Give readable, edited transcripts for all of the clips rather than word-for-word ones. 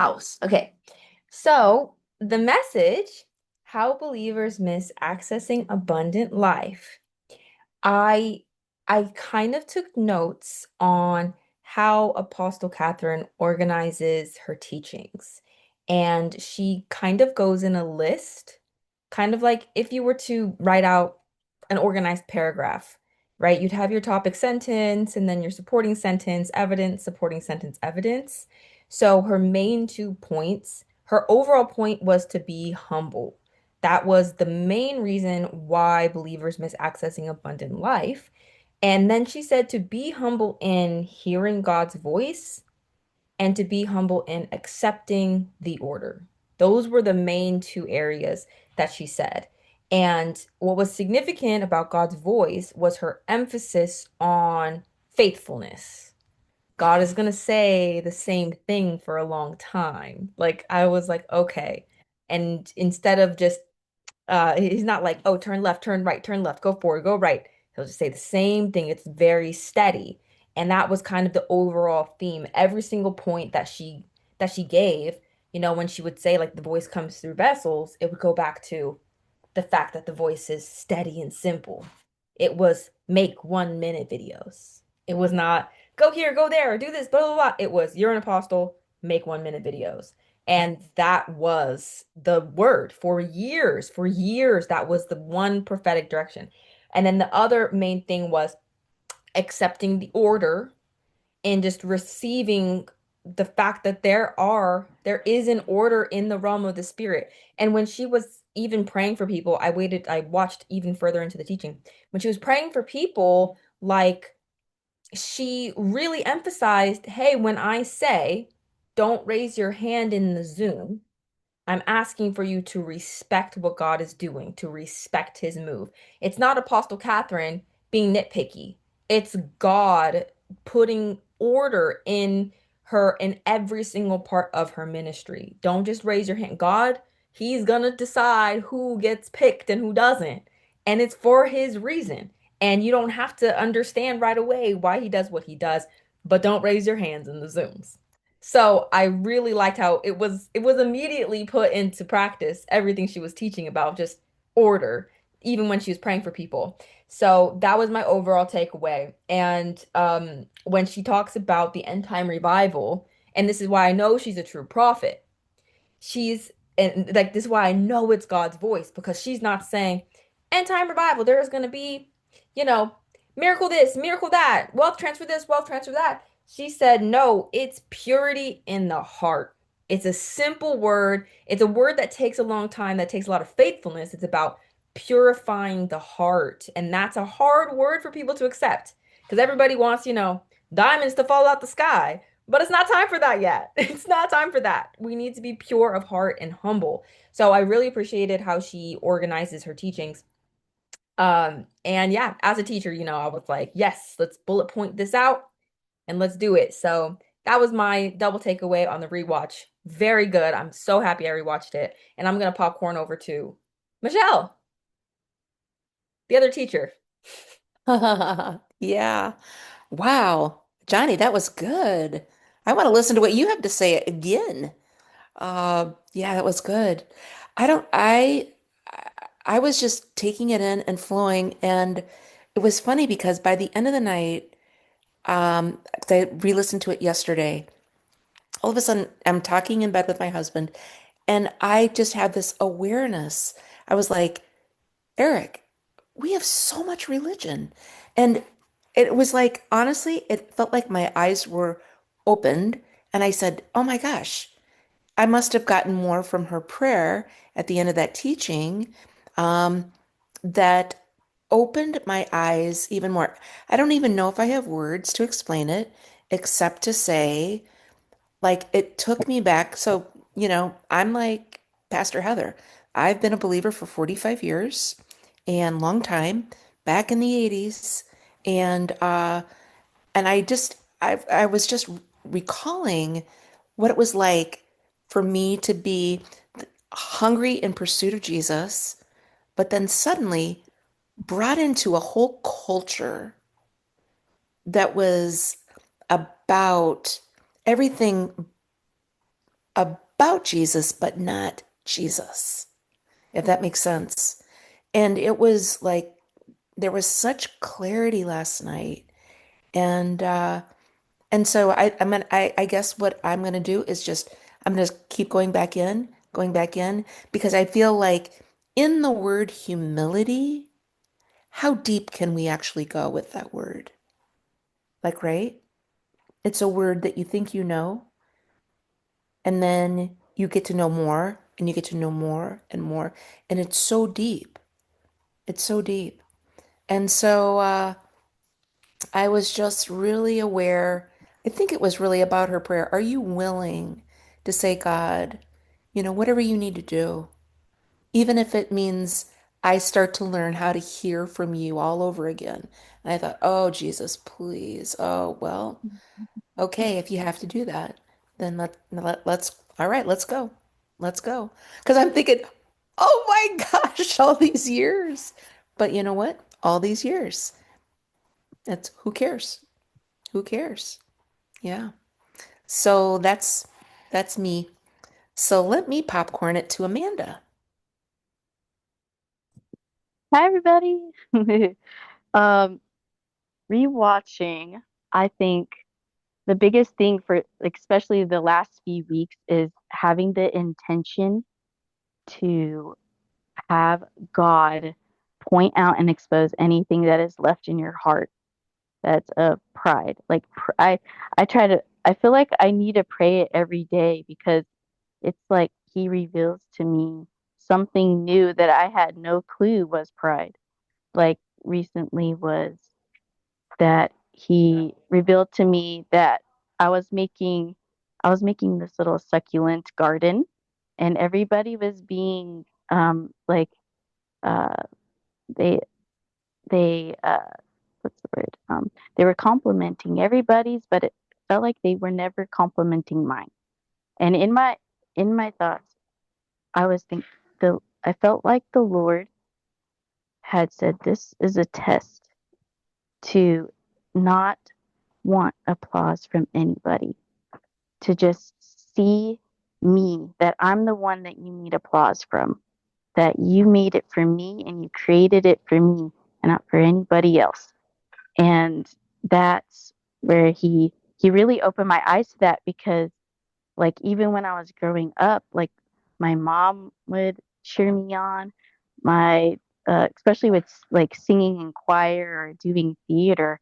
House. Okay. So the message, how believers miss accessing abundant life. I I kind of took notes on how Apostle Kathryn organizes her teachings. And she kind of goes in a list, kind of like if you were to write out an organized paragraph, right? You'd have your topic sentence and then your supporting sentence, evidence, supporting sentence, evidence. So her main 2 points, her overall point was to be humble. That was the main reason why believers miss accessing abundant life. And then she said to be humble in hearing God's voice and to be humble in accepting the order. Those were the main 2 areas that she said. And what was significant about God's voice was her emphasis on faithfulness. God is going to say the same thing for a long time. Like, I was like, okay. And instead of just he's not like, oh, turn left, turn right, turn left, go forward, go right. He'll just say the same thing. It's very steady. And that was kind of the overall theme. Every single point that she gave, when she would say like the voice comes through vessels, it would go back to the fact that the voice is steady and simple. It was make 1 minute videos. It was not go here, go there, do this, blah, blah, blah. It was you're an apostle, make 1 minute videos. And that was the word for years. For years, that was the one prophetic direction. And then the other main thing was accepting the order and just receiving the fact that there is an order in the realm of the spirit. And when she was even praying for people, I watched even further into the teaching. When she was praying for people, like she really emphasized, hey, when I say don't raise your hand in the Zoom, I'm asking for you to respect what God is doing, to respect his move. It's not Apostle Kathryn being nitpicky. It's God putting order in her in every single part of her ministry. Don't just raise your hand. God, he's gonna decide who gets picked and who doesn't. And it's for his reason. And you don't have to understand right away why he does what he does, but don't raise your hands in the Zooms. So I really liked how it was immediately put into practice, everything she was teaching about just order, even when she was praying for people. So that was my overall takeaway. And when she talks about the end time revival, and this is why I know she's a true prophet, she's and like this is why I know it's God's voice because she's not saying end time revival, there is going to be, you know, miracle this, miracle that, wealth transfer this, wealth transfer that. She said, no, it's purity in the heart. It's a simple word. It's a word that takes a long time, that takes a lot of faithfulness. It's about purifying the heart. And that's a hard word for people to accept because everybody wants, diamonds to fall out the sky. But it's not time for that yet. It's not time for that. We need to be pure of heart and humble. So I really appreciated how she organizes her teachings. And yeah, as a teacher, I was like, yes, let's bullet point this out and let's do it. So that was my double takeaway on the rewatch. Very good. I'm so happy I rewatched it. And I'm gonna popcorn over to Michelle, the other teacher. Yeah. Wow. Johnny, that was good. I want to listen to what you have to say again. Yeah, that was good. I don't, I was just taking it in and flowing, and it was funny because by the end of the night, 'cause I re-listened to it yesterday. All of a sudden, I'm talking in bed with my husband, and I just had this awareness. I was like, Eric, we have so much religion. And it was like, honestly, it felt like my eyes were opened. And I said, oh my gosh, I must have gotten more from her prayer at the end of that teaching um, that opened my eyes even more. I don't even know if I have words to explain it, except to say, like, it took me back. So, I'm like Pastor Heather. I've been a believer for 45 years and long time, back in the 80s. And I was just recalling what it was like for me to be hungry in pursuit of Jesus, but then suddenly brought into a whole culture that was about everything about Jesus, but not Jesus, if that makes sense. And it was like there was such clarity last night. And so I guess what I'm gonna do is just I'm gonna keep going back in, because I feel like in the word humility, how deep can we actually go with that word? Like, right? It's a word that you think you know, and then you get to know more, and you get to know more and more, and it's so deep. It's so deep. And so I was just really aware. I think it was really about her prayer. Are you willing to say, God, whatever you need to do, even if it means I start to learn how to hear from you all over again? And I thought, oh, Jesus, please. Oh, well, okay, if you have to do that, then all right, let's go. Let's go. Because I'm thinking, oh my gosh, all these years. But you know what? All these years. That's who cares? Who cares? Yeah. So that's me. So let me popcorn it to Amanda. Hi, everybody. um, Rewatching, I think the biggest thing for like, especially the last few weeks is having the intention to have God point out and expose anything that is left in your heart that's of pride. Like I try to. I feel like I need to pray it every day because it's like He reveals to me something new that I had no clue was pride. Like recently was that he revealed to me that I was making this little succulent garden and everybody was being like uh they they what's the word? They were complimenting everybody's, but it felt like they were never complimenting mine. And in my thoughts, I was thinking I felt like the Lord had said this is a test to not want applause from anybody, to just see me, that I'm the one that you need applause from, that you made it for me and you created it for me and not for anybody else. And that's where he really opened my eyes to that because like even when I was growing up, like my mom would cheer me on, my especially with like singing in choir or doing theater,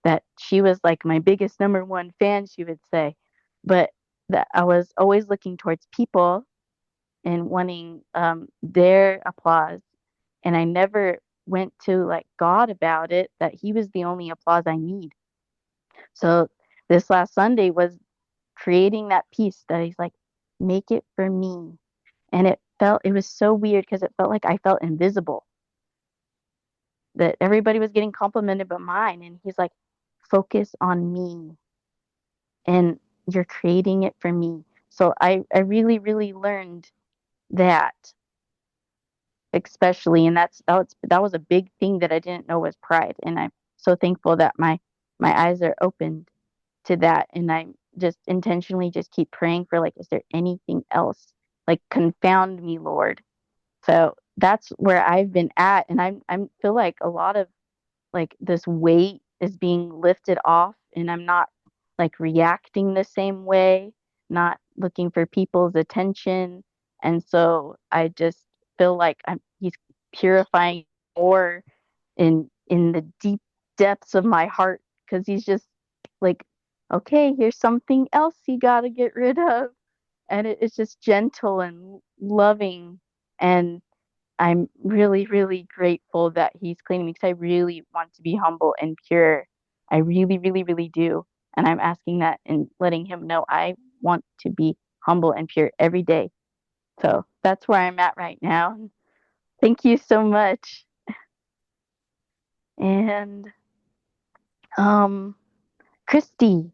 that she was like my biggest number one fan, she would say. But that I was always looking towards people and wanting their applause. And I never went to like God about it, that He was the only applause I need. So this last Sunday was creating that piece that He's like, make it for me. And it was so weird because it felt like I felt invisible, that everybody was getting complimented but mine. And He's like, focus on me and you're creating it for me. So I really, really learned that, especially, and that was a big thing that I didn't know was pride. And I'm so thankful that my eyes are opened to that. And I just intentionally just keep praying for like, is there anything else? Like confound me, Lord. So that's where I've been at. And I'm feel like a lot of like this weight is being lifted off and I'm not like reacting the same way, not looking for people's attention. And so I just feel like he's purifying more in the deep depths of my heart because he's just like, okay, here's something else you got to get rid of. And it's just gentle and loving. And I'm really, really grateful that He's cleaning me because I really want to be humble and pure. I really, really, really do. And I'm asking that and letting Him know I want to be humble and pure every day. So that's where I'm at right now. Thank you so much. And um, Christy.